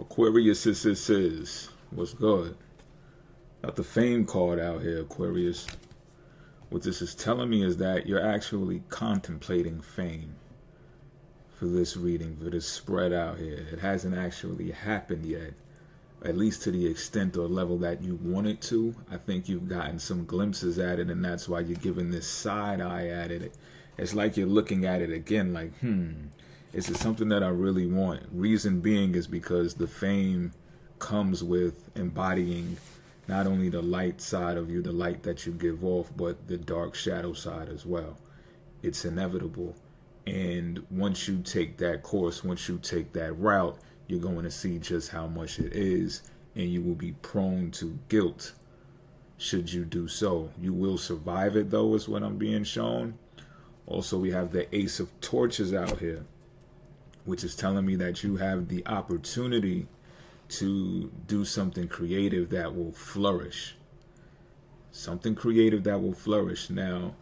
Aquarius is what's good. Got the fame card out here, Aquarius. What this is telling me is that you're actually contemplating fame for this reading, for this spread out here. It hasn't actually happened yet, at least to the extent or level that you want it to. I think you've gotten some glimpses at it, and that's why you're giving this side eye at it. It's like you're looking at it again like, is it something that I really want? Reason being is because the fame comes with embodying not only the light side of you, the light that you give off, but the dark shadow side as well. It's inevitable. And once you take that course, once you take that route, you're going to see just how much it is, and you will be prone to guilt should you do so. You will survive it, though, is what I'm being shown. Also, we have the Ace of Torches out here, which is telling me that you have the opportunity to do something creative that will flourish. Something creative that will flourish. Now,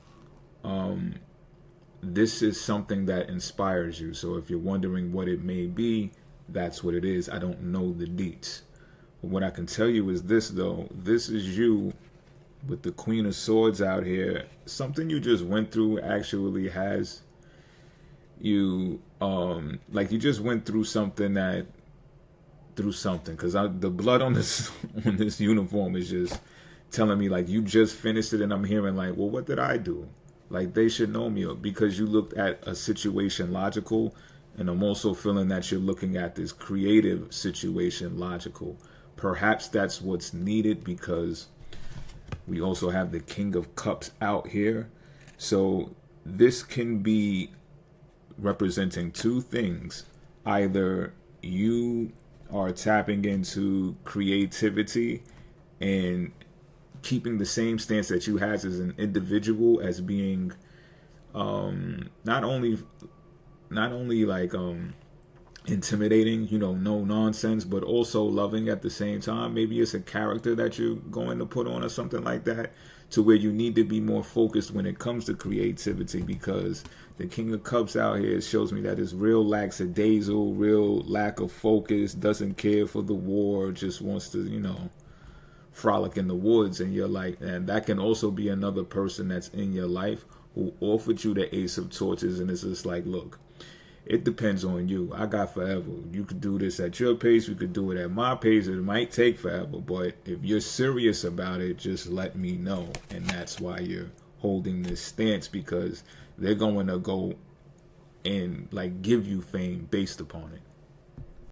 this is something that inspires you. So if you're wondering what it may be, that's what it is. I don't know the deets. But what I can tell you is this, though. This is you with the Queen of Swords out here. Something you just went through actually has you, like you just went through something because the blood on this uniform is just telling me like you just finished it, and I'm hearing like, well, what did I do? Like they should know me, because you looked at a situation logical, and I'm also feeling that you're looking at this creative situation logical. Perhaps that's what's needed, because we also have the King of Cups out here. So this can be representing two things. Either you are tapping into creativity and keeping the same stance that you had as an individual, as being not only like intimidating, no nonsense, but also loving at the same time. Maybe it's a character that you're going to put on or something like that, to where you need to be more focused when it comes to creativity, because the King of Cups out here shows me that it's real lackadaisical, real lack of focus, doesn't care for the war, just wants to, frolic in the woods. And you're like, and that can also be another person that's in your life who offered you the Ace of Torches, and it's just like, look, it depends on you. I got forever. You could do this at your pace. We could do it at my pace. It might take forever, but if you're serious about it, just let me know. And that's why you're holding this stance, because they're going to go and like give you fame based upon it.